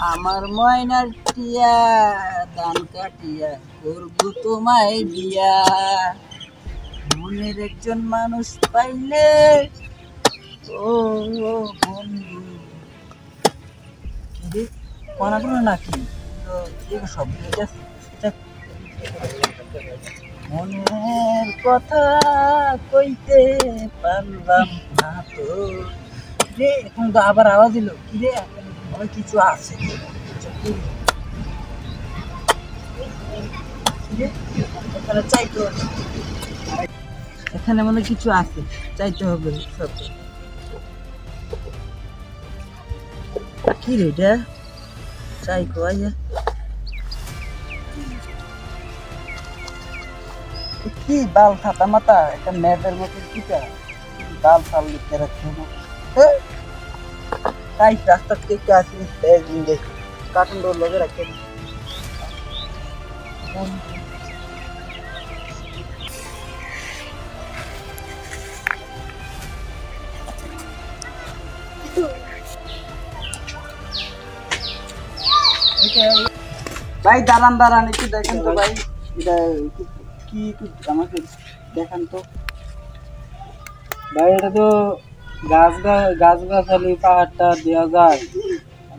আমার ময়নার টিয়া দান কাটিয়া করবো তোমায় বিয়া। মনের একজন মানুষ পাইলে ও বন্ধু কি কোনা কোনো নাকি সব মনের কথা কইতে পারলাম না তো রে। এখন তো আবার আওয়াজ দিল কি রে, অনেক কিছু আছে এখানে চাইতে হবে, এখানে মনে কিছু আছে চাইতে হবে সব। কি রে এটা চাই কোয়া কি বাল খাতা মাতা একটা ম্যাপের মতো কিটা বাল ফাল লিখতে রাখছে না। তাই রাস্তা থেকে আসি কার্টুন ডোর লগে রাখে ভাই। দাঁড়ান দাঁড়ান একটু দেখেন তো ভাই, এটা কি আমাকে দেখান তো ভাই। এটা তো গাছ গাছালি পাহাড়টা দেওয়া যায়,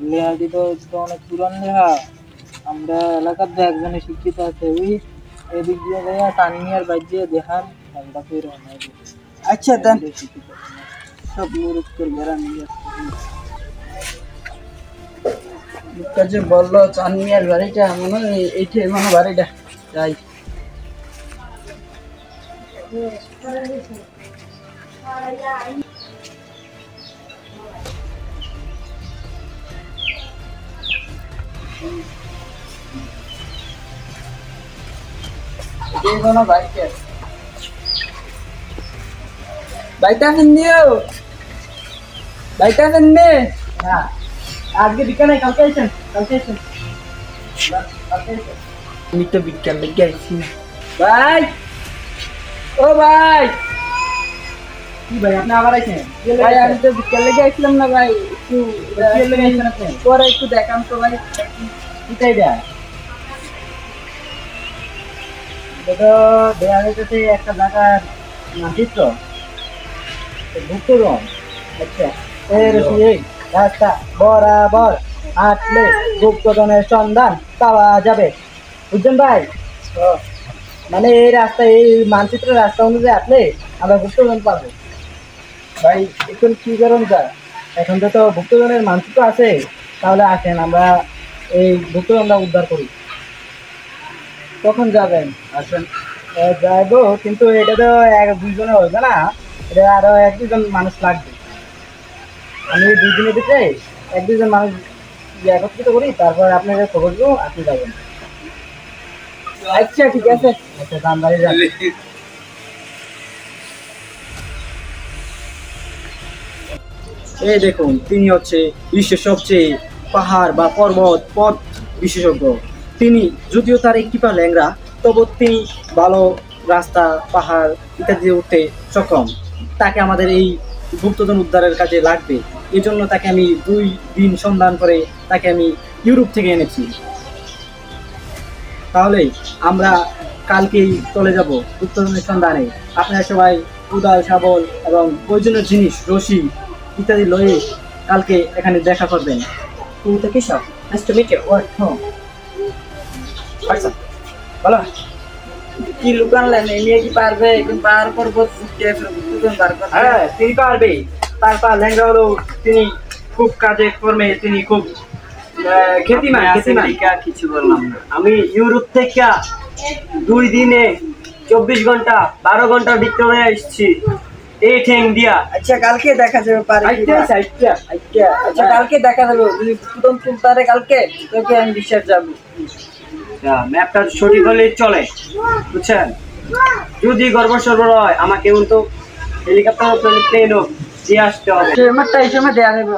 লেহাটি তো অনেক পুরান লেহা। আমরা এলাকার যে একজনে শিক্ষিত আছে ওই এদিক দিয়ে দেয়া তানিয়ার বাইর দিয়ে দেখান আমরা ফের। আচ্ছা দেন সব মুরুখ করে বেড়া নিয়ে যে বললো চানমিয়ার বাড়িটা মনে হয় এইটা মনে বাড়িটা যাই। বাইটা ফিন্দিও বাইটা ফিন্দে না আজকে বিজ্ঞান কালকে আইছেন আমি তো বিজ্ঞান লেগে আইছি ভাই। ও ভাই কি ভাই আপনি আবার আইছেন? ভাই আমি তো বিজ্ঞান লেগে আইছিলাম না ভাই, একটু লেগে আইছেন আপনি পরে একটু দেখান তো ভাই কোথায় দেয় এটা দেয়া হয়েছে একটা জায়গার মানচিত্র ভুক্তগণ। আচ্ছা এর রাস্তা বরাবর হাঁটলে গুপ্তধনের সন্ধান পাওয়া যাবে, বুঝছেন ভাই? মানে এই রাস্তা এই মানচিত্রের রাস্তা অনুযায়ী আসলে আমরা গুপ্তধন পাবো ভাই। এখন কি করেন যা এখন তো গুপ্তধনের মানচিত্র আছে, তাহলে আসেন আমরা এই গুপ্তধনটা উদ্ধার করি। কখন যাবেন? আসেন যাইবো, কিন্তু এটা তো এক দুইজনে হইবে না, এটা আরো এক দুজন মানুষ লাগবে। আমি 2 দিনের ভিতরে 1-2 মানুষ একত্রিত করি, তারপর আপনাদের খবর দেবো, আপনি যাবেন। আচ্ছা ঠিক আছে, আচ্ছা দাম বাড়ি যান। এই দেখুন তিনি হচ্ছে বিশ্বের সবচেয়ে পাহাড় বা পর্বত পথ বিশেষজ্ঞ। তিনি যদিও তার একটি পা ল্যাংড়া, তবু তিনি ভালো রাস্তা পাহাড় ইত্যাদি উঠতে সক্ষম। তাকে আমাদের এই গুপ্তধন উদ্ধারের কাজে লাগবে, এই জন্য তাকে আমি 2 দিন সন্ধান করে তাকে আমি ইউরোপ থেকে এনেছি। তাহলে আমরা কালকেই চলে যাব গুপ্তধনের সন্ধানে। আপনারা সবাই উদাল শাবল এবং প্রয়োজনীয় জিনিস রশি ইত্যাদি লয়ে কালকে এখানে দেখা করবেন। তুমি তো কিসব নাইস টু মিট ইউ। আচ্ছা বলো কি লুকান লাইনে নিয়ে কি পারবে? একদম পার পর্বত হ্যাঁ তিনি পারবে। তারপর ল্যাংড়া হলো তিনি খুব কাজে কর্মে তিনি খুব খ্যাতিমান। কিছু বললাম না, আমি ইউরোপ থেকে 2 দিনে 24 ঘন্টা 12 ঘন্টা ভিতরে এসেছি এই ঠ্যাং দিয়া। আচ্ছা কালকে দেখা যাবে পারে। আচ্ছা কালকে দেখা যাবে, যদি প্রথম তুলতারে কালকে তোকে আমি বিশ্বাস যাবো। ম্যাপটা সঠিক হলে চলে, বুঝছেন? যদি গর্ব সরবর হয় আমাকে কিন্তু হেলিকপ্টার প্লেন দিয়ে আসতে হবে। এই সময় দেওয়া যাবে।